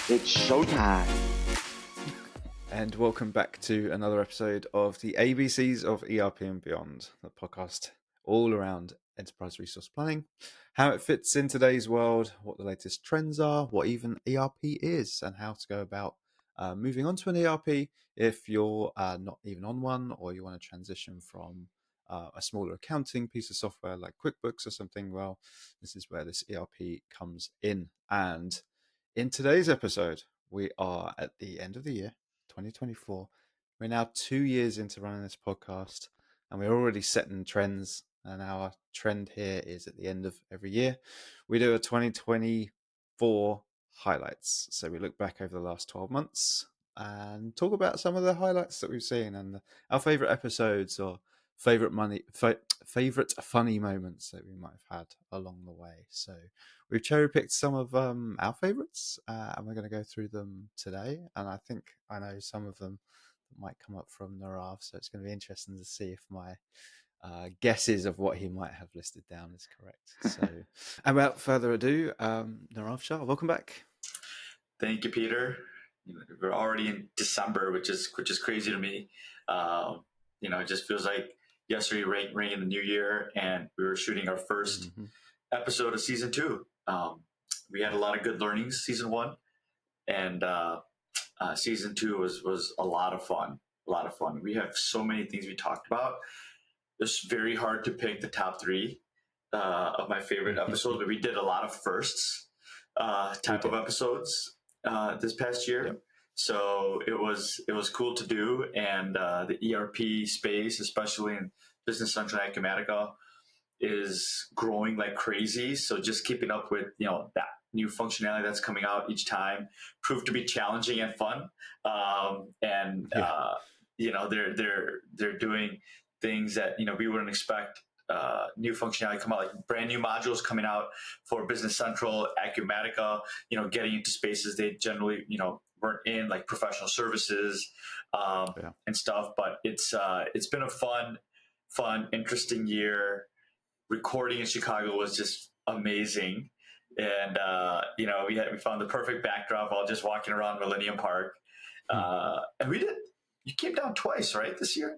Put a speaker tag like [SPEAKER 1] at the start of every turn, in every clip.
[SPEAKER 1] It's showtime.
[SPEAKER 2] And welcome back to another episode of the ABCs of ERP and Beyond, the podcast all around enterprise resource planning, how it fits in today's world, what the latest trends are, what even ERP is, and how to go about moving on to an ERP if you're not even on one, or you want to transition from a smaller accounting piece of software like QuickBooks or something. Well, this is where this ERP comes in. And in today's episode, we are at the end of the year, 2024. We're now 2 years into running this podcast, and we're already setting trends. And our trend here is at the end of every year, we do a 2024 highlights. So we look back over the last 12 months and talk about some of the highlights that we've seen and our favorite episodes or favorite funny moments that we might have had along the way. So we've cherry picked some of our favorites, and we're going to go through them today. And I think I know some of them might come up from Nirav, so it's going to be interesting to see if my guesses of what he might have listed down is correct. So, without further ado, Nirav Shah, welcome back.
[SPEAKER 3] Thank you, Peter. We're already in December, which is crazy to me. It just feels like yesterday rang in the new year, and we were shooting our first episode of season 2. We had a lot of good learnings season 1, and season 2 was a lot of fun. We have so many things we talked about. It's very hard to pick the top 3 of my favorite episodes, but we did a lot of firsts type of episodes this past year. Yep. So it was cool to do, and the ERP space, especially in Business Central and Acumatica, is growing like crazy. So just keeping up with that new functionality that's coming out each time proved to be challenging and fun. They're doing things that we wouldn't expect. New functionality come out, like brand new modules coming out for Business Central, Acumatica, getting into spaces they generally, weren't in, like professional services and stuff. But it's been a fun, interesting year. Recording in Chicago was just amazing. And, we found the perfect backdrop while just walking around Millennium Park. And you came down twice, right, this year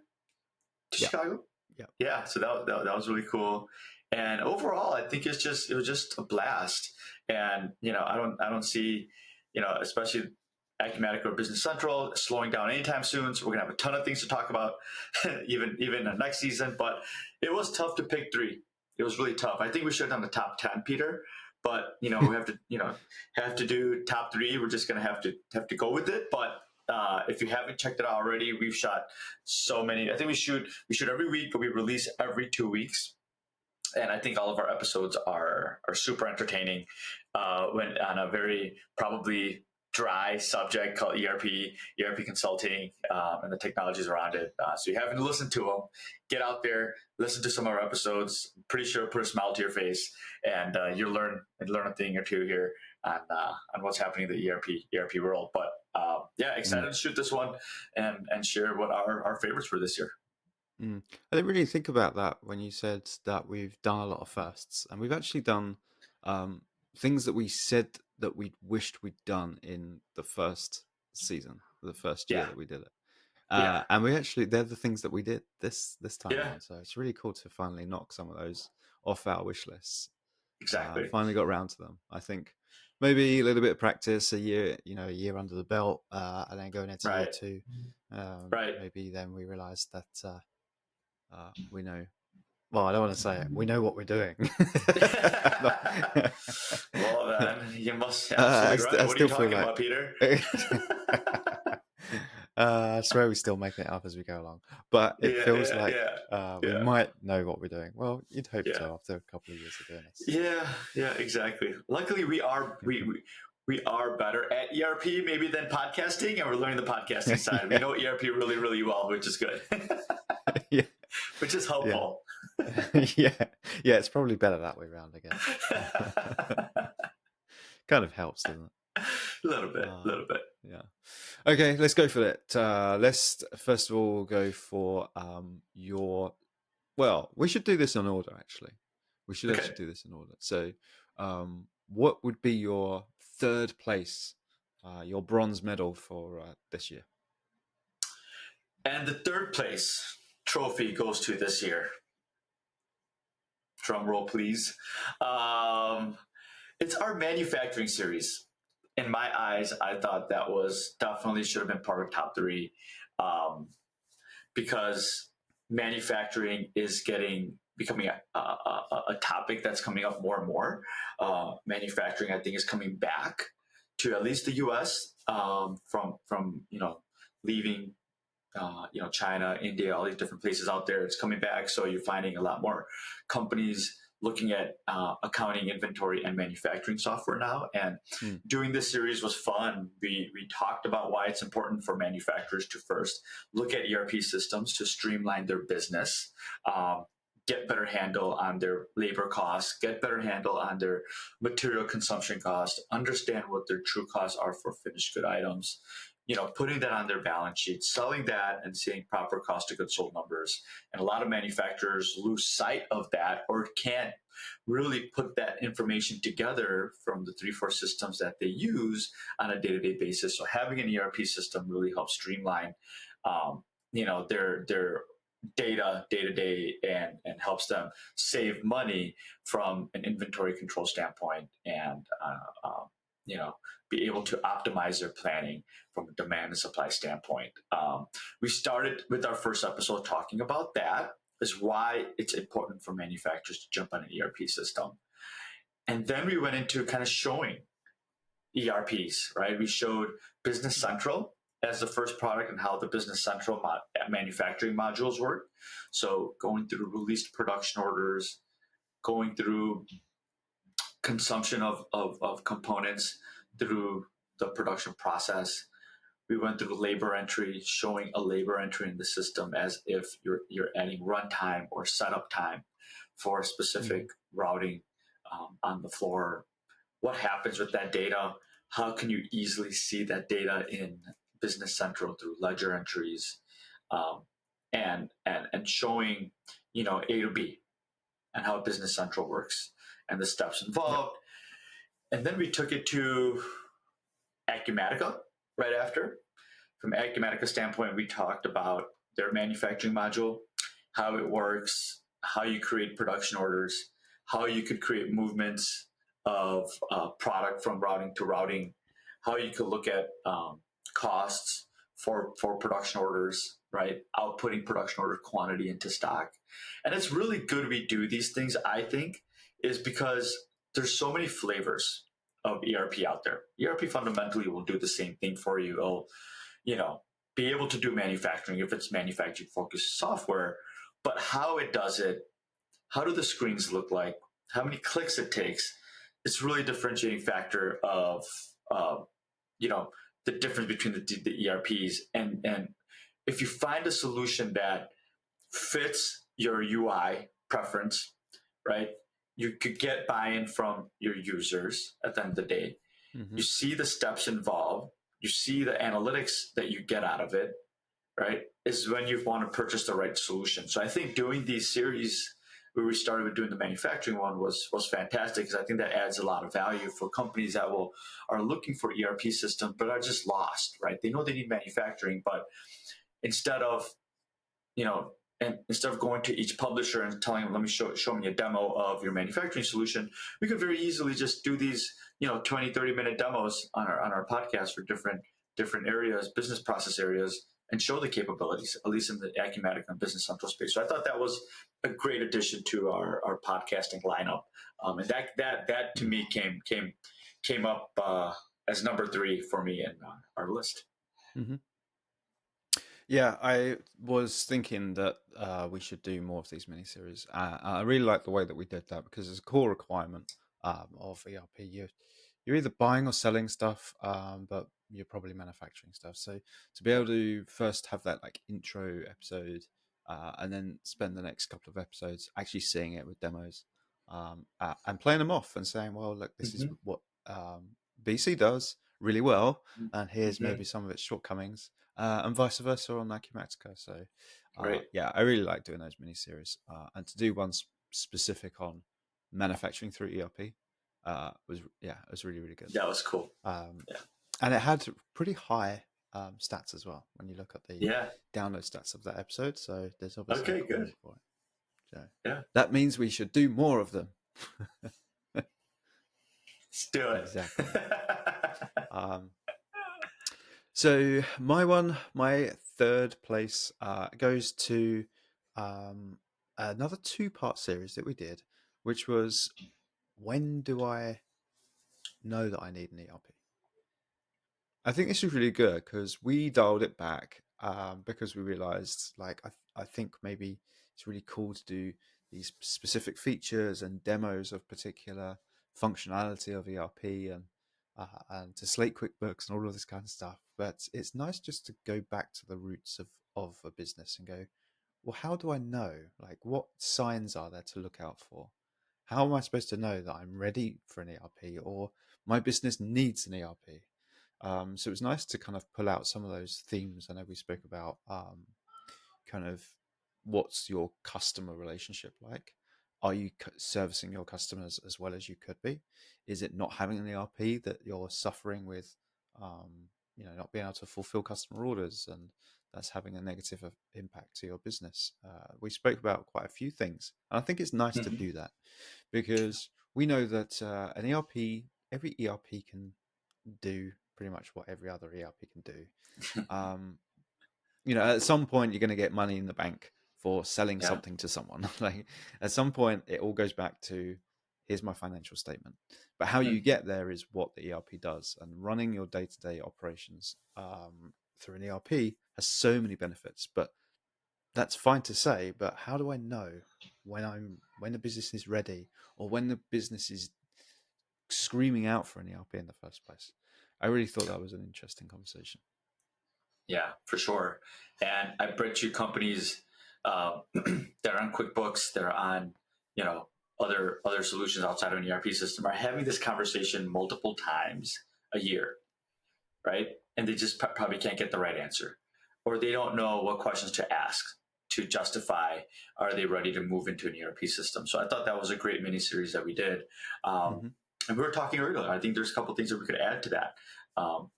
[SPEAKER 3] to Chicago? Yeah, so that was really cool. And overall, I think it was just a blast. And I don't see especially Acumatica or Business Central slowing down anytime soon. So we're gonna have a ton of things to talk about, even next season. But it was tough to pick 3. It was really tough. I think we should have done the top 10, Peter. But we have to have to do top 3. We're just gonna have to go with it. But if you haven't checked it out already, we've shot so many. I think we shoot every week, but we release every 2 weeks. And I think all of our episodes are super entertaining when on a very probably dry subject called ERP consulting, and the technologies around it. So you haven't listened to them, get out there, listen to some of our episodes. I'm pretty sure it'll put a smile to your face, and you'll learn a thing or two here on what's happening in the ERP world. But excited to shoot this one and share what our favorites were this year.
[SPEAKER 2] I didn't really think about that when you said that we've done a lot of firsts, and we've actually done things that we said that we wished we'd done in the first season, the first year that we did it. And they're the things that we did this time around. So it's really cool to finally knock some of those off our wish lists.
[SPEAKER 3] Exactly.
[SPEAKER 2] Finally got around to them. I think maybe a little bit of practice, a year under the belt, and then going into year 2. Maybe then we realized that we know. Well, I don't want to say it. We know what we're doing.
[SPEAKER 3] Well, then you must absolutely right. What are you talking about, Peter?
[SPEAKER 2] I swear we're still making it up as we go along, but it feels like we might know what we're doing. Well, you'd hope so after a couple of years of doing this.
[SPEAKER 3] Yeah, exactly. Luckily, we are better at ERP maybe than podcasting, and we're learning the podcasting side. We know ERP really, really well, which is good. Which is helpful.
[SPEAKER 2] Yeah, it's probably better that way around, I guess. Kind of helps, doesn't it?
[SPEAKER 3] A little bit.
[SPEAKER 2] Yeah. Okay, let's go for it. Let's first of all go for we should do this in order, actually. We should actually do this in order. So, what would be your third place your bronze medal for this year.
[SPEAKER 3] And the third place trophy goes to this year. Drum roll, please. It's our manufacturing series. In my eyes, I thought that was definitely should have been part of top three, because manufacturing is becoming a topic that's coming up more and more. Manufacturing, I think, is coming back to at least the U.S. From leaving China, India, all these different places out there. It's coming back. So you're finding a lot more companies looking at accounting, inventory, and manufacturing software now. And doing this series was fun. We talked about why it's important for manufacturers to first look at ERP systems to streamline their business, get better handle on their labor costs, get better handle on their material consumption costs, understand what their true costs are for finished good items, putting that on their balance sheet, selling that and seeing proper cost of goods sold numbers. And a lot of manufacturers lose sight of that or can't really put that information together from the 3-4 systems that they use on a day-to-day basis. So having an ERP system really helps streamline, their data day to day and helps them save money from an inventory control standpoint and be able to optimize their planning from a demand and supply standpoint. We started with our first episode talking about that, is why it's important for manufacturers to jump on an ERP system. And then we went into kind of showing ERPs, right? We showed Business Central as the first product and how the Business Central manufacturing modules work. So going through released production orders, going through consumption of components through the production process. We went through labor entry, showing a labor entry in the system as if you're adding runtime or setup time for a specific routing on the floor. What happens with that data? How can you easily see that data in Business Central through ledger entries, and showing A to B and how Business Central works and the steps involved. Yep. And then we took it to Acumatica right after. From Acumatica standpoint, we talked about their manufacturing module, how it works, how you create production orders, how you could create movements of product from routing to routing, how you could look at costs for production orders, right? Outputting production order quantity into stock. And it's really good we do these things, I think, is because there's so many flavors of ERP out there. ERP fundamentally will do the same thing for you. It'll, be able to do manufacturing if it's manufacturing focused software, but how it does it, how do the screens look like, how many clicks it takes, it's really a differentiating factor of, the difference between the ERPs. And if you find a solution that fits your UI preference, right, you could get buy-in from your users at the end of the day. You see the steps involved, you see the analytics that you get out of it, right, is when you want to purchase the right solution. So I think doing these series where we started with doing the manufacturing one was fantastic, because I think that adds a lot of value for companies that are looking for ERP systems but are just lost, right? They know they need manufacturing, but instead of going to each publisher and telling them, let me show me a demo of your manufacturing solution, we could very easily just do these 20, 30-minute demos on our podcast for different areas, business process areas, and show the capabilities, at least in the Acumatica and Business Central space. So I thought that was a great addition to our podcasting lineup, and that to me came up as number 3 for me in our list.
[SPEAKER 2] Yeah, I was thinking that we should do more of these miniseries. I really like the way that we did that, because it's a core requirement of ERP. You're either buying or selling stuff, but you're probably manufacturing stuff. So to be able to first have that like intro episode, and then spend the next couple of episodes actually seeing it with demos, and playing them off and saying, well, look, this is what BC does really well, and here's maybe some of its shortcomings, and vice versa on Acumatica. So yeah, I really like doing those miniseries, and to do one specific on manufacturing through ERP was really, really good.
[SPEAKER 3] That was cool.
[SPEAKER 2] And it had pretty high stats as well when you look at the
[SPEAKER 3] Yeah.
[SPEAKER 2] download stats of that episode. So there's obviously a
[SPEAKER 3] Okay, good.
[SPEAKER 2] calling for it. So
[SPEAKER 3] Yeah.
[SPEAKER 2] that means we should do more of them.
[SPEAKER 3] Let's do it.
[SPEAKER 2] Exactly. Um, so my third place goes to another two-part series that we did, which was when do I know that I need an ERP? I think this is really good because we dialed it back because we realized, like, I think maybe it's really cool to do these specific features and demos of particular functionality of ERP and to slate QuickBooks and all of this kind of stuff. But it's nice just to go back to the roots of a business and go, well, how do I know? Like, what signs are there to look out for? How am I supposed to know that I'm ready for an ERP or my business needs an ERP? So it was nice to kind of pull out some of those themes. I know we spoke about kind of what's your customer relationship like? Are you servicing your customers as well as you could be? Is it not having an ERP that you're suffering with, not being able to fulfill customer orders and that's having a negative impact to your business? We spoke about quite a few things. And I think it's nice to
[SPEAKER 3] Mhm.
[SPEAKER 2] do that because we know that an ERP, every ERP can do pretty much what every other ERP can do. Um, at some point you're going to get money in the bank for selling
[SPEAKER 3] Yeah.
[SPEAKER 2] something to someone. Like at some point, it all goes back to here's my financial statement. But how you
[SPEAKER 3] Mhm.
[SPEAKER 2] get there is what the ERP does, and running your day-to-day operations through an ERP has so many benefits. But that's fine to say. But how do I know when the business is ready or when the business is screaming out for an ERP in the first place? I really thought that was an interesting conversation.
[SPEAKER 3] Yeah, for sure. And I bet you companies that are on QuickBooks, that are on, you know, other solutions outside of an ERP system are having this conversation multiple times a year, right? And they just probably can't get the right answer, or they don't know what questions to ask to justify are they ready to move into an ERP system. So I thought that was a great mini series that we did. Um,
[SPEAKER 2] Mm-hmm.
[SPEAKER 3] and we were talking earlier. I think there's a couple of things that we could add to that.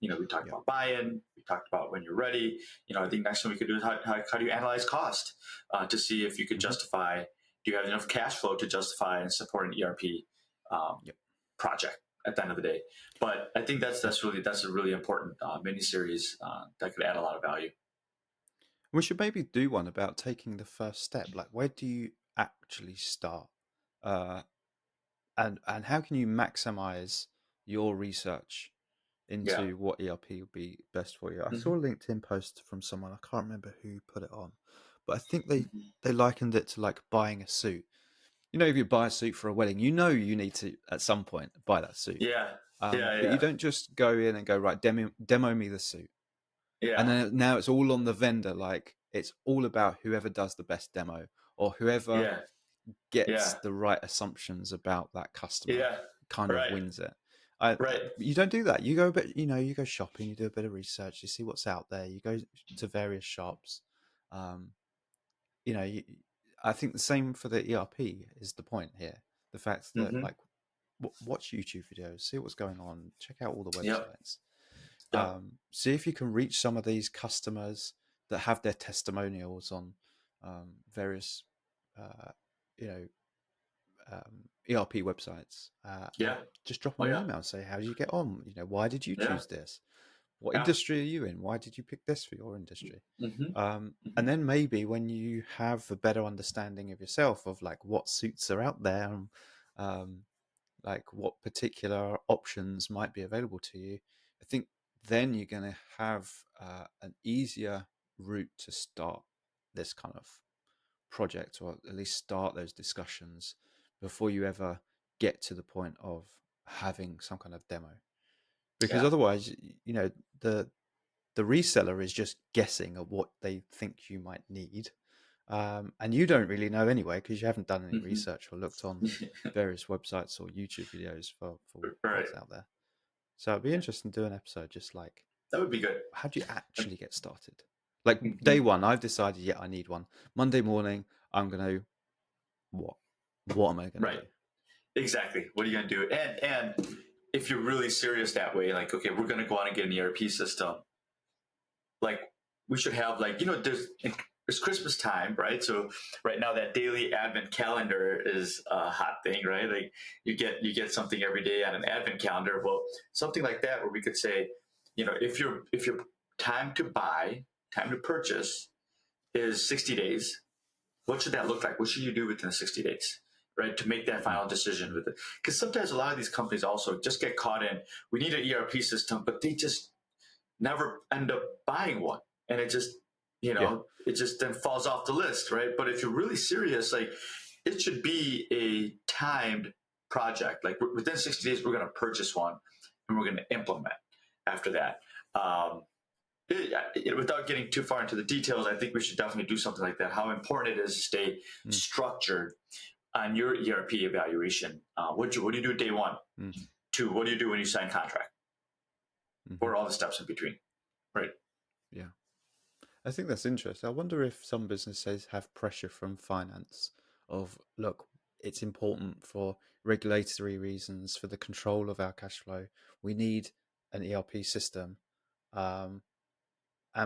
[SPEAKER 3] We talked
[SPEAKER 2] Yeah.
[SPEAKER 3] about buy-in. We talked about when you're ready. I think next one we could do is how do you analyze cost to see if you could
[SPEAKER 2] Mm-hmm.
[SPEAKER 3] justify. Do you have enough cash flow to justify and support an ERP um,
[SPEAKER 2] Yep.
[SPEAKER 3] project at the end of the day? But I think that's a really important mini series that could add a lot of value.
[SPEAKER 2] We should maybe do one about taking the first step. Like, where do you actually start? Uh, and how can you maximize your research
[SPEAKER 3] Yeah.
[SPEAKER 2] into what ERP would be best for you? I saw
[SPEAKER 3] Hmm.
[SPEAKER 2] a LinkedIn post from someone, I can't remember who put it on, but I think
[SPEAKER 3] Hmm.
[SPEAKER 2] they likened it to like buying a suit. If you buy a suit for a wedding, you need to at some point buy that suit.
[SPEAKER 3] Yeah. Yeah.
[SPEAKER 2] But you
[SPEAKER 3] Yeah.
[SPEAKER 2] don't just go in and go, right, demo me the suit. And
[SPEAKER 3] Yeah.
[SPEAKER 2] then now it's all on the vendor. Like it's all about whoever does the best demo or whoever
[SPEAKER 3] Yeah.
[SPEAKER 2] gets
[SPEAKER 3] Yeah.
[SPEAKER 2] the right assumptions about that customer
[SPEAKER 3] Yeah.
[SPEAKER 2] kind of
[SPEAKER 3] Right.
[SPEAKER 2] wins it.
[SPEAKER 3] Right.
[SPEAKER 2] You don't do that. You go a bit, you go shopping, you do a bit of research, you see what's out there, you go to various shops. Um, you know, you, I think the same for the ERP is the point here. The fact that
[SPEAKER 3] Hmm.
[SPEAKER 2] like watch YouTube videos, see what's going on, check out all the
[SPEAKER 3] Yep.
[SPEAKER 2] websites.
[SPEAKER 3] Yep.
[SPEAKER 2] See if you can reach some of these customers that have their testimonials on various, uh, you know, ERP websites, and
[SPEAKER 3] Yeah.
[SPEAKER 2] just drop
[SPEAKER 3] Oh
[SPEAKER 2] them an
[SPEAKER 3] yeah.
[SPEAKER 2] email and say, "How did you get on? Why did you
[SPEAKER 3] Yeah.
[SPEAKER 2] choose this? What
[SPEAKER 3] Yeah.
[SPEAKER 2] industry are you in? Why did you pick this for your industry?"
[SPEAKER 3] Hmm.
[SPEAKER 2] And
[SPEAKER 3] Hmm.
[SPEAKER 2] then maybe when you have a better understanding of yourself, of like what suits are out there, and um, like what particular options might be available to you, I think then you're going to have an easier route to start this kind of project, or at least start those discussions before you ever get to the point of having some kind of demo. Because
[SPEAKER 3] Yeah.
[SPEAKER 2] otherwise, the the reseller is just guessing at what they think you might need, and you don't really know anyway because you haven't done any
[SPEAKER 3] Hmm.
[SPEAKER 2] research or looked on various websites or YouTube videos for
[SPEAKER 3] Right.
[SPEAKER 2] what's out there. So it'd be
[SPEAKER 3] Yeah.
[SPEAKER 2] interesting to do an episode just like,
[SPEAKER 3] That would be good.
[SPEAKER 2] how do you actually get started? Like day
[SPEAKER 3] Hmm.
[SPEAKER 2] one, I've decided, yeah, I need one. Monday morning, I'm gonna what? What am I gonna
[SPEAKER 3] Right.
[SPEAKER 2] do?
[SPEAKER 3] Exactly. What are you going to do? And if you're really serious that way, like, okay, we're going to go out and get an ERP system, like we should have like, there's Christmas time, right? So right now that daily advent calendar is a hot thing, right? Like you get something every day on an advent calendar. Well, something like that where we could say, if your time to buy, time to purchase is 60 days, what should that look like? What should you do within 60 days? Right, to make that final decision with it, because sometimes a lot of these companies also just get caught in, we need an ERP system, but they just never end up buying one, and it just
[SPEAKER 2] Yeah.
[SPEAKER 3] it just then falls off the list, right? But if you're really serious, like, it should be a timed project. Like within 60 days we're going to purchase one and we're going to implement after that. Without getting too far into the details, I think we should definitely do something like that. How important it is to stay structured on your ERP evaluation. What do you do day one? Two, what do you do when you sign contract? Or all the steps in between, right?
[SPEAKER 2] Yeah. I think that's interesting. I wonder if some businesses have pressure from finance of, look, it's important for regulatory reasons, for the control of our cash flow. We need an ERP system. And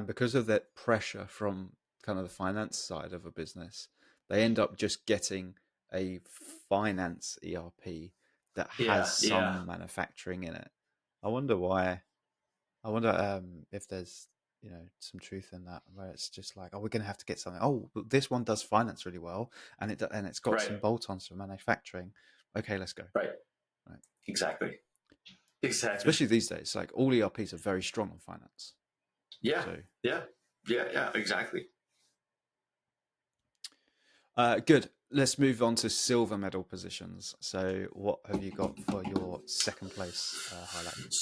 [SPEAKER 2] because of that pressure from kind of the finance side of a business, they end up just getting a finance ERP that has some manufacturing in it. I wonder why. I wonder if there's some truth in that, where it's just like, oh, we're going to have to get something. Oh, but this one does finance really well, and it's got some bolt-ons for manufacturing. Okay, let's go.
[SPEAKER 3] Right. Exactly.
[SPEAKER 2] Especially these days, like all ERPs are very strong on finance.
[SPEAKER 3] Yeah. So, yeah. Exactly.
[SPEAKER 2] Good. Let's move on to silver medal positions. So, what have you got for your second place highlight?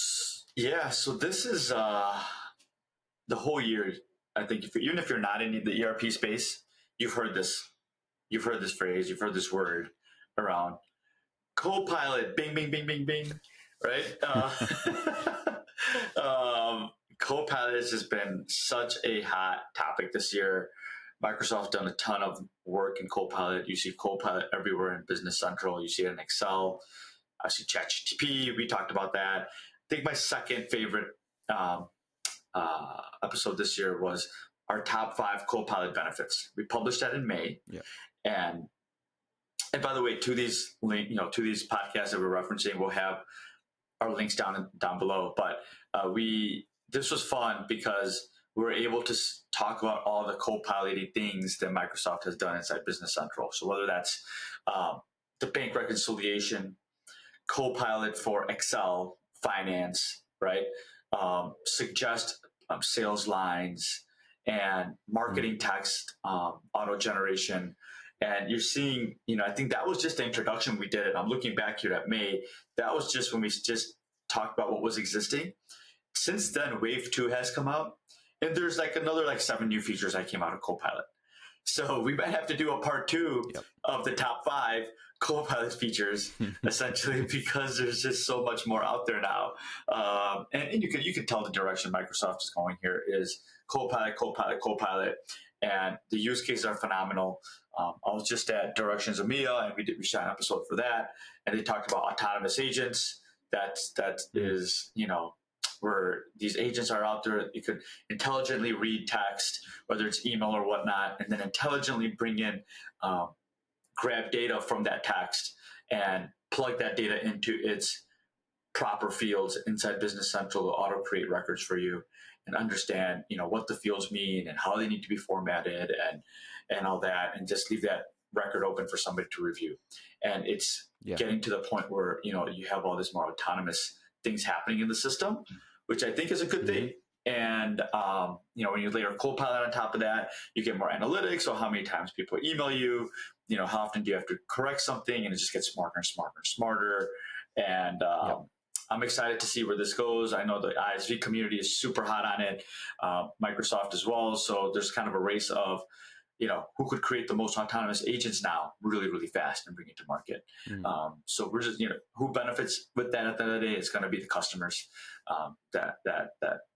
[SPEAKER 3] Yeah. So this is the whole year. I think even if you're not in the ERP space, you've heard this phrase, you've heard this word around. Copilot, bing, bing, bing, bing, bing, right? Copilot has just been such a hot topic this year. Microsoft's done a ton of work in Copilot. You see Copilot everywhere in Business Central. You see it in Excel. I see ChatGPT. We talked about that. I think my second favorite episode this year was our top 5 Copilot benefits. We published that in May.
[SPEAKER 2] Yeah.
[SPEAKER 3] And by the way, to these to these podcasts that we're referencing, we'll have our links down below. But this was fun because we were able to talk about all the co-piloting things that Microsoft has done inside Business Central. So whether that's the bank reconciliation, Copilot for Excel, finance, right? Suggest sales lines and marketing text, auto generation. And you're seeing, I think that was just the introduction we did. And I'm looking back here at May. That was just when we just talked about what was existing. Since then, Wave 2 has come out. And there's another 7 new features that came out of Copilot. So we might have to do a part 2 of the top 5 Copilot features, essentially, because there's just so much more out there now. And you can tell the direction Microsoft is going here is Copilot, Copilot, Copilot. And the use cases are phenomenal. I was just at Directions EMEA, and we shot an episode for that. And they talked about autonomous agents. That is, where these agents are out there. You could intelligently read text, whether it's email or whatnot, and then intelligently bring in, grab data from that text and plug that data into its proper fields inside Business Central to auto create records for you and understand, what the fields mean and how they need to be formatted and all that, and just leave that record open for somebody to review. And it's getting to the point where, you have all this more autonomous things happening in the system, which I think is a good thing. And, when you layer Copilot on top of that, you get more analytics. So how many times people email you, how often do you have to correct something, and it just gets smarter and smarter and smarter. And I'm excited to see where this goes. I know the ISV community is super hot on it, Microsoft as well. So there's kind of a race of, who could create the most autonomous agents now really, really fast and bring it to market. So we're just, who benefits with that at the end of the day is going to be the customers that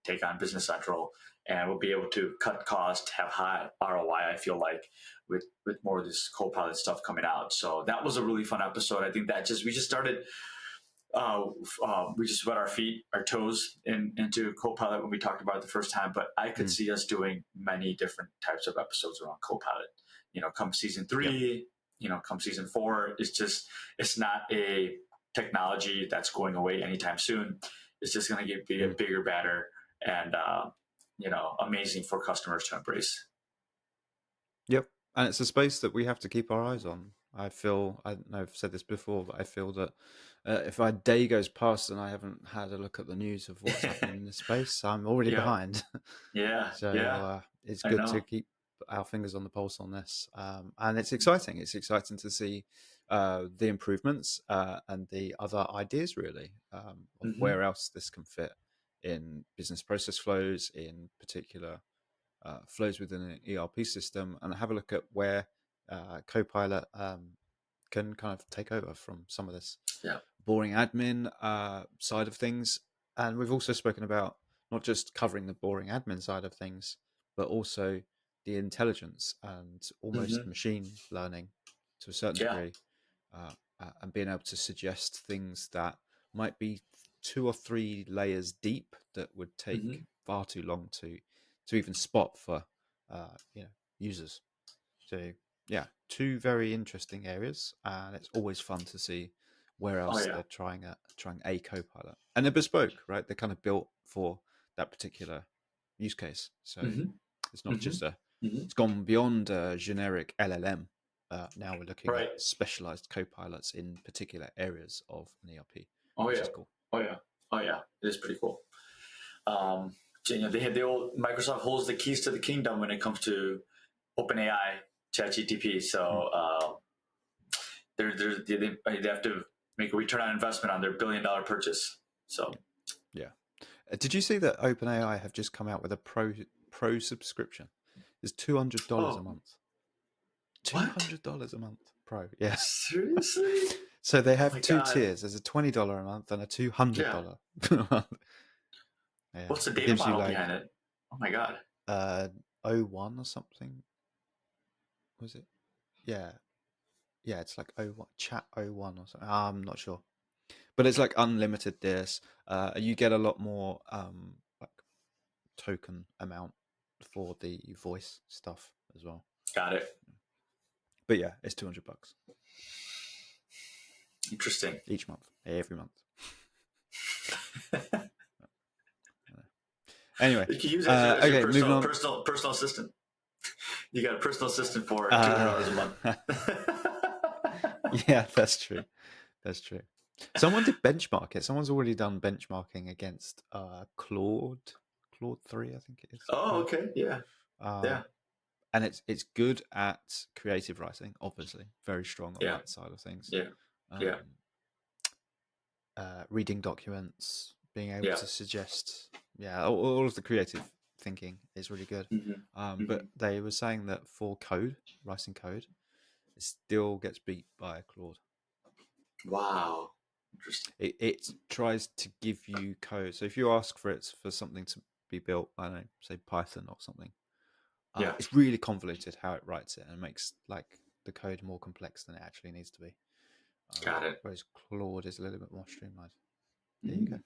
[SPEAKER 3] take on Business Central, and we'll be able to cut costs, have high ROI, I feel like, with more of this Copilot stuff coming out. So that was a really fun episode. I think that we just started we just wet our toes into Copilot when we talked about it the first time. But I could see us doing many different types of episodes around Copilot. Come season 3, come season 4. It's not a technology that's going away anytime soon. It's just going to get bigger, better, and amazing for customers to embrace.
[SPEAKER 2] Yep, and it's a space that we have to keep our eyes on. I don't know if I've said this before, but I feel that if a day goes past and I haven't had a look at the news of what's happening in this space, I'm already behind. So it's good to keep our fingers on the pulse on this. And it's exciting. It's exciting to see the improvements and the other ideas, really, of where else this can fit in business process flows, in particular flows within an ERP system, and have a look at where Copilot can kind of take over from some of this boring admin side of things. And we've also spoken about not just covering the boring admin side of things, but also the intelligence and almost machine learning to a certain degree, and being able to suggest things that might be 2 or 3 layers deep that would take far too long to even spot for users. So 2 very interesting areas, and it's always fun to see where else they're trying a Copilot. And they're bespoke, right? They're kind of built for that particular use case. So it's not just it's gone beyond a generic LLM. Now we're looking at specialized Copilots in particular areas of an ERP, which is cool.
[SPEAKER 3] Oh yeah, it is pretty cool. They had the old Microsoft holds the keys to the kingdom when it comes to OpenAI, ChatGPT. So they have to make a return on investment on their $1 billion purchase. So
[SPEAKER 2] did you see that OpenAI have just come out with a pro subscription? It's $200 a month. $200 a month pro. Yeah.
[SPEAKER 3] Seriously?
[SPEAKER 2] So they have 2 tiers. There's a $20 a month and a $200 a month.
[SPEAKER 3] Yeah. What's the data model behind it? Oh my god.
[SPEAKER 2] 01 or something. Was it? Yeah. Yeah, it's like 01, chat 01 or something. I'm not sure. But it's like unlimited this. You get a lot more like token amount for the voice stuff as well.
[SPEAKER 3] Got it.
[SPEAKER 2] But yeah, it's $200.
[SPEAKER 3] Interesting.
[SPEAKER 2] Each month, every month. Anyway,
[SPEAKER 3] you can use it as your personal assistant. You got a personal assistant for $200 a month.
[SPEAKER 2] Yeah, that's true. That's true. Someone did benchmark it. Someone's already done benchmarking against Claude 3, I think it is.
[SPEAKER 3] Oh, okay, yeah.
[SPEAKER 2] And it's good at creative writing, obviously, very strong on that side of things. Reading documents, being able to suggest, all of the creative thinking is really good. But they were saying that for writing code, it still gets beat by Claude.
[SPEAKER 3] Wow. Interesting.
[SPEAKER 2] It tries to give you code. So if you ask for something to be built, I don't know, say Python or something, it's really convoluted how it writes it and makes like the code more complex than it actually needs to be.
[SPEAKER 3] Got it.
[SPEAKER 2] Whereas Claude is a little bit more streamlined. There you go.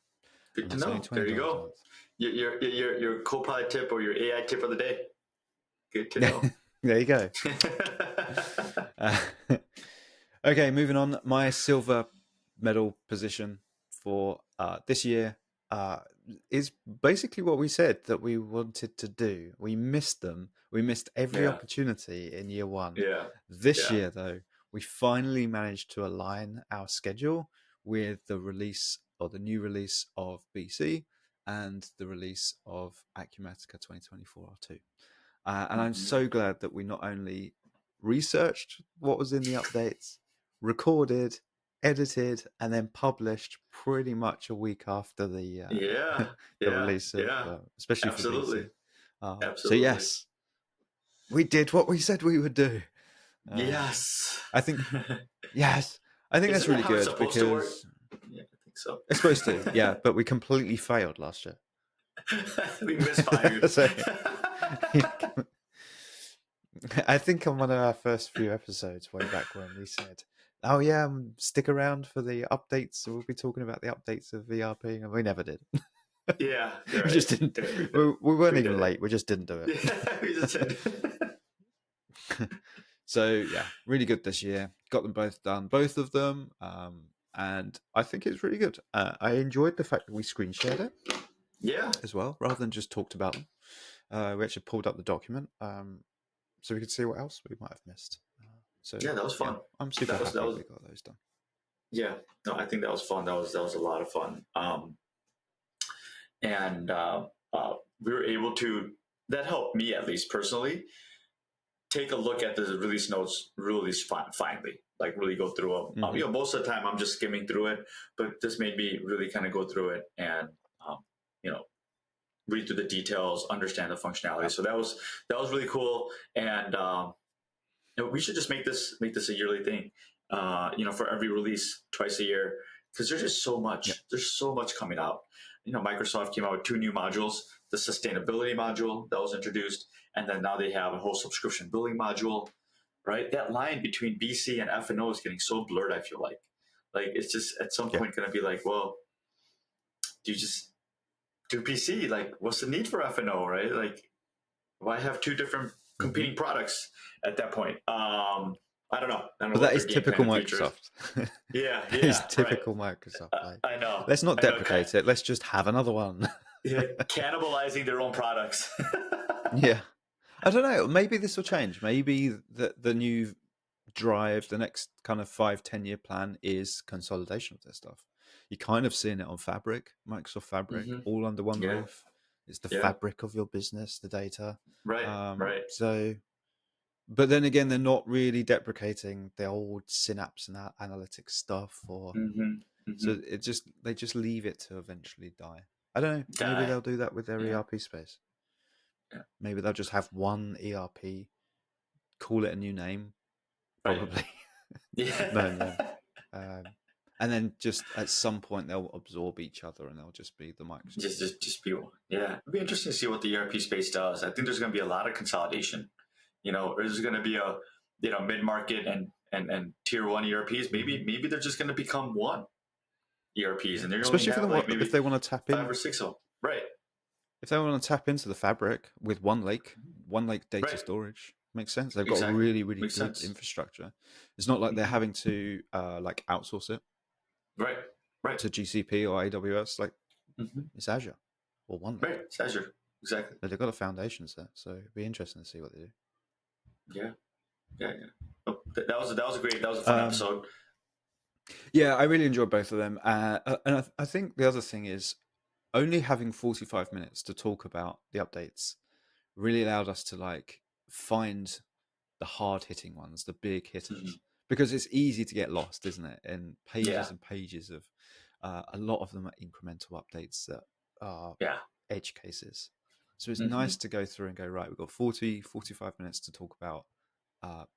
[SPEAKER 3] Good to know. There you go. Your Copilot tip or your AI tip of the day. Good to know.
[SPEAKER 2] There you go. Okay, moving on. My silver medal position for this year is basically what we said that we wanted to do. We missed them. We missed every opportunity in year 1. This year, though, we finally managed to align our schedule with the release or the new release of BC and the release of Acumatica 2024 R2. And I'm so glad that we not only researched what was in the updates, recorded, edited, and then published pretty much a week after the release of, especially for BC. So yes, we did what we said we would do.
[SPEAKER 3] Yes,
[SPEAKER 2] I think. Yes, I think that's really good because
[SPEAKER 3] I think so.
[SPEAKER 2] It's supposed to, yeah, but we completely failed last year.
[SPEAKER 3] We misfired.
[SPEAKER 2] I think on one of our first few episodes way back when we said oh yeah, stick around for the updates. We'll be talking about the updates of ERP, and we never did.
[SPEAKER 3] Yeah, you're
[SPEAKER 2] We
[SPEAKER 3] right.
[SPEAKER 2] just didn't.
[SPEAKER 3] Yeah,
[SPEAKER 2] We weren't
[SPEAKER 3] we
[SPEAKER 2] even
[SPEAKER 3] did it.
[SPEAKER 2] late. We just didn't do it.
[SPEAKER 3] Yeah, we just did.
[SPEAKER 2] So yeah, really good this year. Got them both done, both of them, and I think it's really good. I enjoyed the fact that we screen shared it
[SPEAKER 3] Yeah,
[SPEAKER 2] as well, rather than just talked about them. We actually pulled up the document, so we could see what else we might have missed. So
[SPEAKER 3] yeah, that was
[SPEAKER 2] yeah,
[SPEAKER 3] fun.
[SPEAKER 2] I'm super
[SPEAKER 3] That
[SPEAKER 2] happy
[SPEAKER 3] was
[SPEAKER 2] we got those done.
[SPEAKER 3] yeah. No, I think that was fun. That was a lot of fun. And we were able to. That helped me at least personally take a look at the release notes really finally, like really go through them.
[SPEAKER 2] Mm-hmm.
[SPEAKER 3] Most of the time I'm just skimming through it, but this made me really kind of go through it and um, you know read through the details, understand the functionality.
[SPEAKER 2] Yeah.
[SPEAKER 3] So that was really cool, and we should just make this a yearly thing. For every release twice a year, because there's just so much.
[SPEAKER 2] Yeah.
[SPEAKER 3] There's so much coming out. Microsoft came out with 2 new modules: the sustainability module that was introduced, and then now they have a whole subscription billing module. Right, that line between BC and F&O is getting so blurred. I feel like it's just at some
[SPEAKER 2] Yeah.
[SPEAKER 3] point going to be like, well, do you just do PC? Like, what's the need for F&O? Right, like why have 2 different competing products at that point? I don't know. I don't know
[SPEAKER 2] But
[SPEAKER 3] what
[SPEAKER 2] that
[SPEAKER 3] their
[SPEAKER 2] is
[SPEAKER 3] game plan
[SPEAKER 2] typical
[SPEAKER 3] in the future is.
[SPEAKER 2] Microsoft.
[SPEAKER 3] Yeah,
[SPEAKER 2] That is
[SPEAKER 3] yeah, right.
[SPEAKER 2] typical Microsoft. Like,
[SPEAKER 3] I know.
[SPEAKER 2] let's not
[SPEAKER 3] I know.
[SPEAKER 2] deprecate it. Let's just have another one.
[SPEAKER 3] Yeah, cannibalizing their own products.
[SPEAKER 2] Yeah. I don't know. Maybe this will change. Maybe the new drive, the next kind of 5-10 year plan is consolidation of this stuff. You're kind of seeing it on Fabric, Microsoft Fabric,
[SPEAKER 3] Mm-hmm.
[SPEAKER 2] all under one
[SPEAKER 3] Yeah,
[SPEAKER 2] roof. It's the
[SPEAKER 3] yeah.
[SPEAKER 2] fabric of your business, the data.
[SPEAKER 3] Right, right.
[SPEAKER 2] So, but then again, they're not really deprecating the old Synapse and analytics stuff, or
[SPEAKER 3] Mm-hmm. Mm-hmm.
[SPEAKER 2] so they just leave it to eventually die. I don't know. Maybe
[SPEAKER 3] Die.
[SPEAKER 2] they'll do that with their
[SPEAKER 3] Yeah,
[SPEAKER 2] ERP space.
[SPEAKER 3] yeah.
[SPEAKER 2] Maybe they'll just have one ERP, call it a new name,
[SPEAKER 3] Right.
[SPEAKER 2] probably.
[SPEAKER 3] Yeah.
[SPEAKER 2] No. And then just at some point they'll absorb each other and they'll just be the Microsoft.
[SPEAKER 3] Just be. Yeah, it'd be interesting to see what the ERP space does. I think there's going to be a lot of consolidation. There's going to be a mid market and tier 1 ERPs. Maybe they're just going to become one ERPs,
[SPEAKER 2] Yeah.
[SPEAKER 3] and they're going to
[SPEAKER 2] Especially
[SPEAKER 3] have like maybe
[SPEAKER 2] if they want to tap
[SPEAKER 3] 5
[SPEAKER 2] in.
[SPEAKER 3] or 6 of them. Right.
[SPEAKER 2] If they want to tap into the fabric with one lake data
[SPEAKER 3] Right.
[SPEAKER 2] storage, makes sense. They've got
[SPEAKER 3] Exactly.
[SPEAKER 2] really, really
[SPEAKER 3] Makes
[SPEAKER 2] good
[SPEAKER 3] sense.
[SPEAKER 2] infrastructure. It's not like they're
[SPEAKER 3] Mhm.
[SPEAKER 2] having to like outsource it
[SPEAKER 3] Right. Right.
[SPEAKER 2] to GCP or AWS. Like
[SPEAKER 3] Mm-hmm.
[SPEAKER 2] it's Azure or OneLake.
[SPEAKER 3] Right. It's Azure. Exactly.
[SPEAKER 2] But they've got a foundation set, so it'd be interesting to see what they do.
[SPEAKER 3] Yeah. Yeah. Yeah. Oh, that was a fun episode.
[SPEAKER 2] Yeah, I really enjoyed both of them, and I think the other thing is only having 45 minutes to talk about the updates really allowed us to like find the hard hitting ones, the big hitters,
[SPEAKER 3] Mm-hmm.
[SPEAKER 2] because it's easy to get lost, isn't it? In pages
[SPEAKER 3] Yeah.
[SPEAKER 2] and pages of a lot of them are incremental updates that are
[SPEAKER 3] Yeah.
[SPEAKER 2] edge cases. So it's
[SPEAKER 3] Mm-hmm.
[SPEAKER 2] nice to go through and go, right, we've got 45 minutes to talk about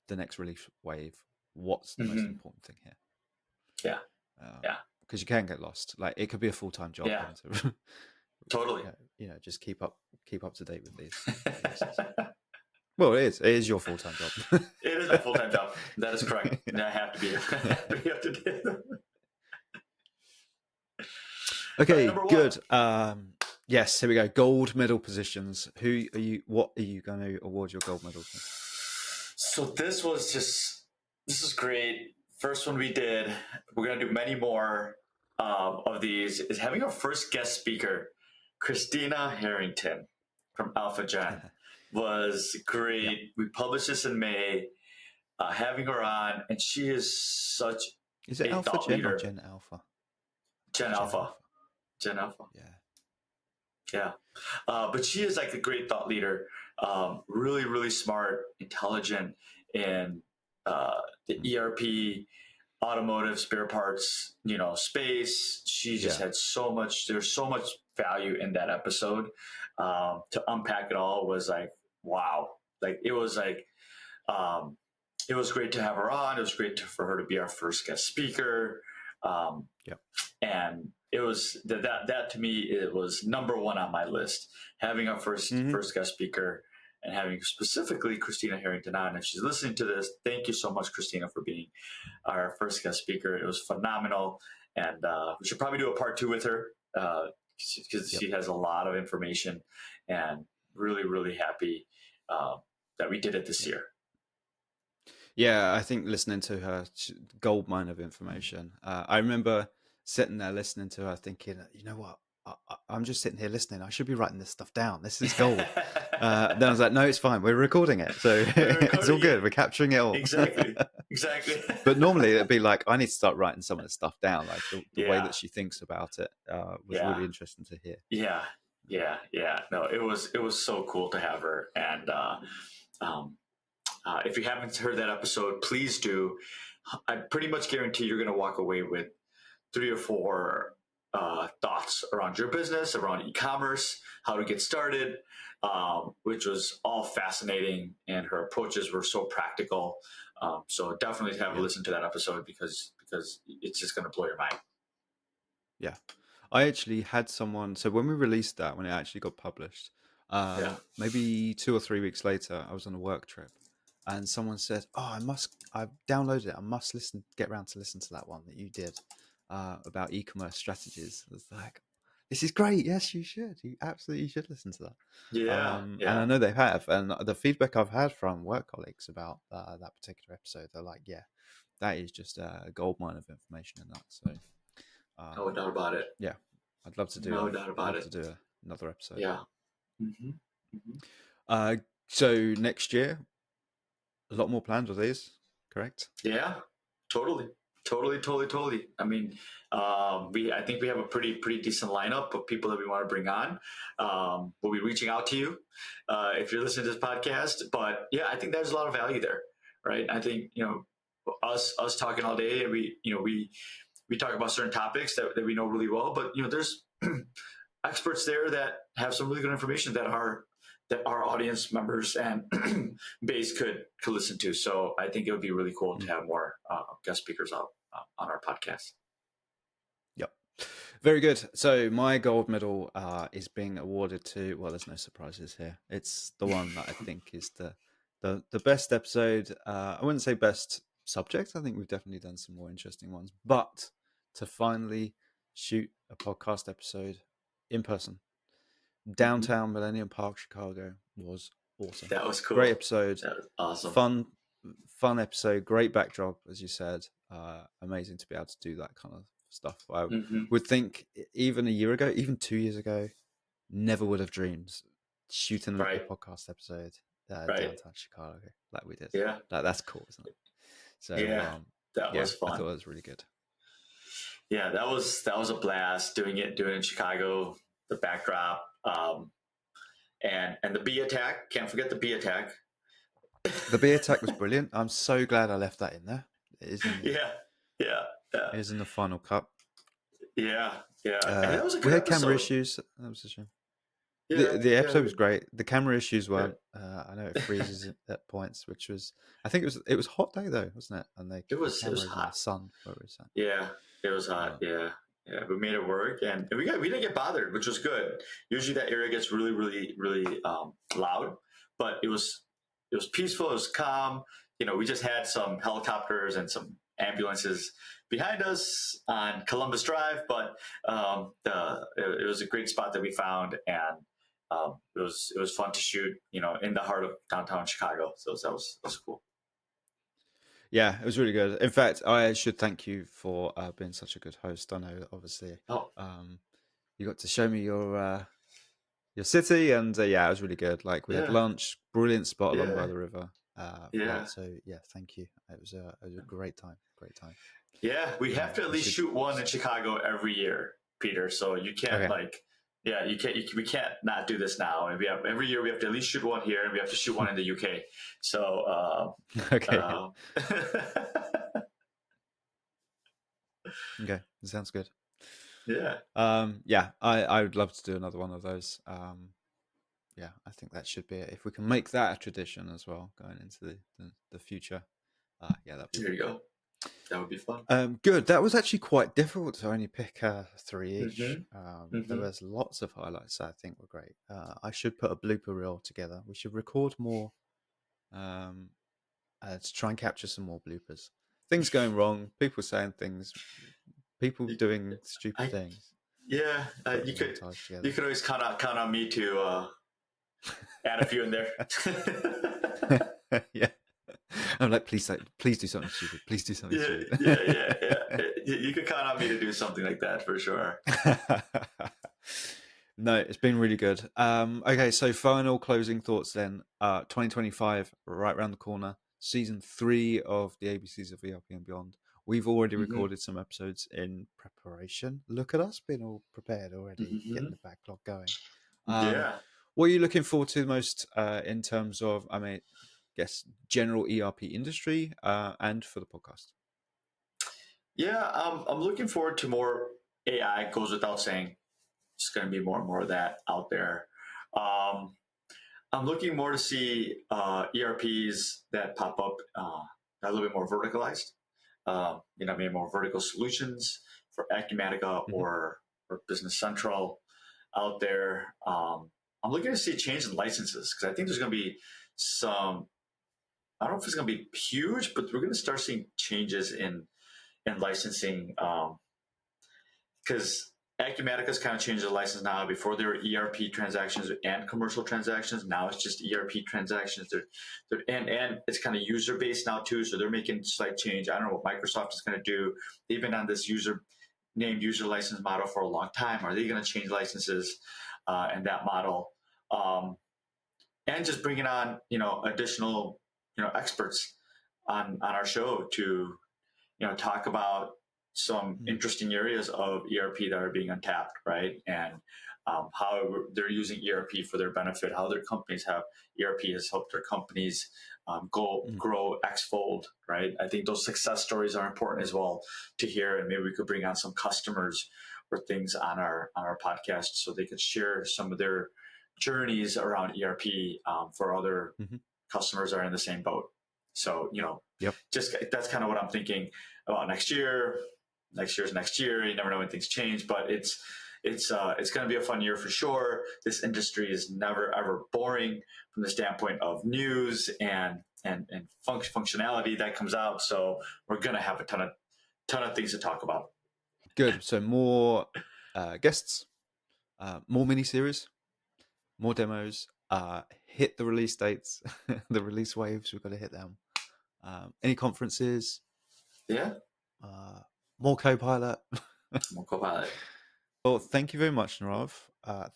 [SPEAKER 2] the next release wave. What's the most
[SPEAKER 3] Mm-hmm.
[SPEAKER 2] important thing here?
[SPEAKER 3] Yeah. Yeah.
[SPEAKER 2] Because you can get lost. Like it could be a full-time job.
[SPEAKER 3] Yeah.
[SPEAKER 2] To,
[SPEAKER 3] Totally.
[SPEAKER 2] just keep up to date with these releases. Well, it is. It is your full-time job.
[SPEAKER 3] It is my full-time job. That is correct. I have to be up to date.
[SPEAKER 2] Okay,
[SPEAKER 3] Number 1.
[SPEAKER 2] good. Yes, here we go. Gold medal positions. What are you going to award your gold medal to?
[SPEAKER 3] So this is great. First one we did. We're going to do many more of these. Is having our first guest speaker, Christina Harrington from AlphaGen, was great. Yeah. We published this in May. Having her on, and she is such
[SPEAKER 2] a AlphaGen or Gen Alpha?
[SPEAKER 3] Gen Alpha. Gen Alpha. Yeah. But she is like a great thought leader. Really, really smart, intelligent in the ERP, automotive, spare parts, space. She just had there's so much value in that episode. To unpack it all was like, wow. Like it was great to have her on. It was great for her to be our first guest speaker. And it was that to me, it was number 1 on my list, having our first guest speaker. and having specifically Christina Harrington on. If she's listening to this, thank you so much, Christina, for being our first guest speaker. It was phenomenal, and we should probably do a part 2 with her because she has a lot of information, and really, really happy that we did it this year.
[SPEAKER 2] Yeah, I think listening to her, gold mine of information. I remember sitting there listening to her thinking, you know what, I'm just sitting here listening. I should be writing this stuff down. This is gold. Then I was like, no, it's fine. We're recording it. So it's all good. We're capturing it all.
[SPEAKER 3] Exactly.
[SPEAKER 2] But normally it'd be like, I need to start writing some of this stuff down. Like the way that she thinks about it was really interesting to hear.
[SPEAKER 3] Yeah. No, it was so cool to have her. And if you haven't heard that episode, please do. I pretty much guarantee you're going to walk away with 3 or 4 thoughts around your business, around e-commerce, how to get started, which was all fascinating. And her approaches were so practical. So definitely have a listen to that episode because it's just going to blow your mind.
[SPEAKER 2] Yeah. I actually had someone, so when we released that, when it actually got published, maybe 2 or 3 weeks later, I was on a work trip and someone said, I've downloaded it. I must get around to listen to that one that you did about e-commerce strategies. I was like, this is great. Yes, you should. You absolutely should listen to that. And I know they have. And the feedback I've had from work colleagues about that particular episode, they're like, yeah, that is just a gold mine of information in that. So
[SPEAKER 3] no doubt about it.
[SPEAKER 2] Yeah, I'd love to do. To do another episode.
[SPEAKER 3] Yeah.
[SPEAKER 2] So next year, a lot more planned with these, correct?
[SPEAKER 3] Yeah, totally. I mean, I think we have a pretty decent lineup of people that we want to bring on. We'll be reaching out to you if you're listening to this podcast. But yeah, I think there's a lot of value there, right? I think us talking all day, and we talk about certain topics that we know really well. But there's experts there that have some really good information that our audience members and base could listen to. So I think it would be really cool to have more guest speakers on our podcast.
[SPEAKER 2] Yep. Very good. So my gold medal is being awarded to, well, there's no surprises here. It's the one that I think is the best episode. I wouldn't say best subject. I think we've definitely done some more interesting ones, but to finally shoot a podcast episode in person, downtown Millennium Park, Chicago, was awesome.
[SPEAKER 3] That was cool.
[SPEAKER 2] Great episode.
[SPEAKER 3] That was awesome.
[SPEAKER 2] Fun episode. Great backdrop, as you said. Amazing to be able to do that kind of stuff. I would think even a year ago, even 2 years ago, never would have dreamed shooting a podcast episode downtown Chicago like we did.
[SPEAKER 3] Yeah,
[SPEAKER 2] that's cool, isn't it? So
[SPEAKER 3] that was fun.
[SPEAKER 2] I thought it was really good.
[SPEAKER 3] Yeah, that was a blast doing it in Chicago. The backdrop, and the bee attack. Can't forget the bee attack.
[SPEAKER 2] The bee attack was brilliant. I'm so glad I left that in there. It is in It is in the final cut.
[SPEAKER 3] Yeah. That was a good
[SPEAKER 2] we had
[SPEAKER 3] episode.
[SPEAKER 2] Camera issues. That was a shame. The episode was great. The camera issues were. I know it freezes at points, which was. I think it was a hot day though, wasn't it? And
[SPEAKER 3] it was hot.
[SPEAKER 2] In the sun. Where it was at.
[SPEAKER 3] Yeah, it was hot. Yeah, we made it work, and we didn't get bothered, which was good. Usually that area gets really, really, really loud, but it was peaceful. It was calm. We just had some helicopters and some ambulances behind us on Columbus Drive, but it was a great spot that we found, and it was fun to shoot, in the heart of downtown Chicago. So that was cool.
[SPEAKER 2] Yeah, it was really good. In fact, I should thank you for being such a good host. I know, obviously, you got to show me your city, and it was really good. Like we had lunch, brilliant spot along by the river. So thank you. It was a great time.
[SPEAKER 3] Yeah, we have to at least shoot one in Chicago every year, Peter. So you can't we can't not do this now. And every year we have to at least shoot one here, and we have to shoot one in the UK. So
[SPEAKER 2] okay, that sounds good.
[SPEAKER 3] Yeah.
[SPEAKER 2] I would love to do another one of those. I think that should be it. If we can make that a tradition as well, going into the future. That'd be
[SPEAKER 3] there you go. That would be fun.
[SPEAKER 2] Good. That was actually quite difficult to only pick three each. There
[SPEAKER 3] Mm-hmm.
[SPEAKER 2] was lots of highlights that I think were great. I should put a blooper reel together. We should record more to try and capture some more bloopers. Things going wrong, people saying things, people doing stupid things.
[SPEAKER 3] Yeah,
[SPEAKER 2] Put
[SPEAKER 3] you
[SPEAKER 2] the
[SPEAKER 3] could
[SPEAKER 2] montage together.
[SPEAKER 3] always count on me to add a few in there.
[SPEAKER 2] Yeah. I'm like, please do something stupid. Please do something stupid.
[SPEAKER 3] Yeah. You could count on me to do something like that for sure.
[SPEAKER 2] No, it's been really good. Okay, so final closing thoughts then. 2025, right around the corner. Season 3 of the ABCs of ERP and Beyond. We've already recorded some episodes in preparation. Look at us being all prepared already, getting the backlog going.
[SPEAKER 3] Yeah.
[SPEAKER 2] What are you looking forward to most in terms of, guess, general ERP industry and for the podcast?
[SPEAKER 3] Yeah, I'm looking forward to more AI. Goes without saying, it's going to be more and more of that out there. I'm looking more to see ERPs that pop up a little bit more verticalized. Maybe more vertical solutions for Acumatica or Business Central out there. I'm looking to see a change in licenses because I think there's going to be some. I don't know if it's going to be huge, but we're going to start seeing changes in licensing because Acumatica's kind of changed the license now. Before there were ERP transactions and commercial transactions. Now it's just ERP transactions. And it's kind of user based now too. So they're making slight change. I don't know what Microsoft is going to do. They've been on this named user license model for a long time. Are they going to change licenses and that model? And just bringing on additional experts on our show to talk about some interesting areas of ERP that are being untapped, right? And how they're using ERP for their benefit, how their companies have ERP has helped their companies grow X-fold, right? I think those success stories are important as well to hear, and maybe we could bring on some customers or things on our podcast so they could share some of their journeys around ERP for other customers that are in the same boat. So, just that's kind of what I'm thinking about next year. Next year's next year. You never know when things change, but it's going to be a fun year for sure. This industry is never ever boring from the standpoint of news and functionality that comes out. So we're going to have a ton of things to talk about.
[SPEAKER 2] Good. So more guests, more mini-series, more demos, hit the release dates, the release waves, we've got to hit them. Any conferences?
[SPEAKER 3] Yeah.
[SPEAKER 2] More Copilot.
[SPEAKER 3] More Copilot.
[SPEAKER 2] Well, thank you very much, Nirav.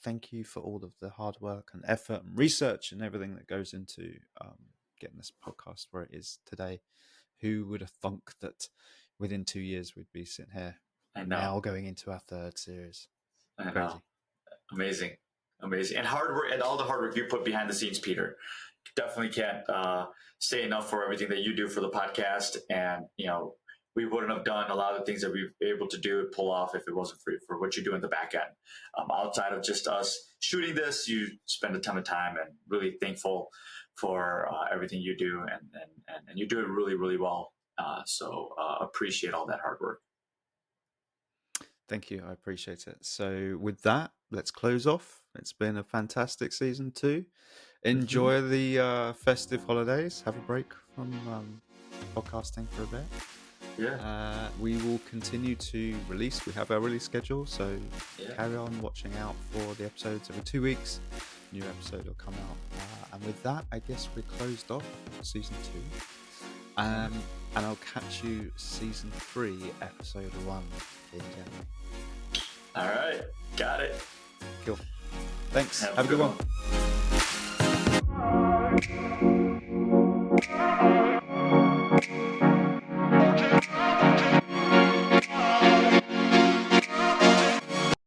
[SPEAKER 2] Thank you for all of the hard work and effort and research and everything that goes into getting this podcast where it is today. Who would have thunk that within 2 years we'd be sitting here now going into our third series?
[SPEAKER 3] I know.
[SPEAKER 2] Crazy.
[SPEAKER 3] Amazing. And hard work and all the hard work you put behind the scenes, Peter. Definitely can't say enough for everything that you do for the podcast. And, we wouldn't have done a lot of the things that we've been able to do, pull off if it wasn't for what you do in the back end. Outside of just us shooting this, you spend a ton of time, and really thankful for everything you do. And you do it really, really well. So appreciate all that hard work.
[SPEAKER 2] Thank you. I appreciate it. So with that, let's close off. It's been a fantastic season 2. Enjoy the festive holidays. Have a break from podcasting for a bit.
[SPEAKER 3] Yeah.
[SPEAKER 2] We will continue to release. We have our release schedule, so carry on watching out for the episodes every 2 weeks. New episode will come out. And with that, I guess we're closed off season 2. And I'll catch you season 3, episode 1 in January.
[SPEAKER 3] All right. Got it.
[SPEAKER 2] Cool. Thanks. Have a good one.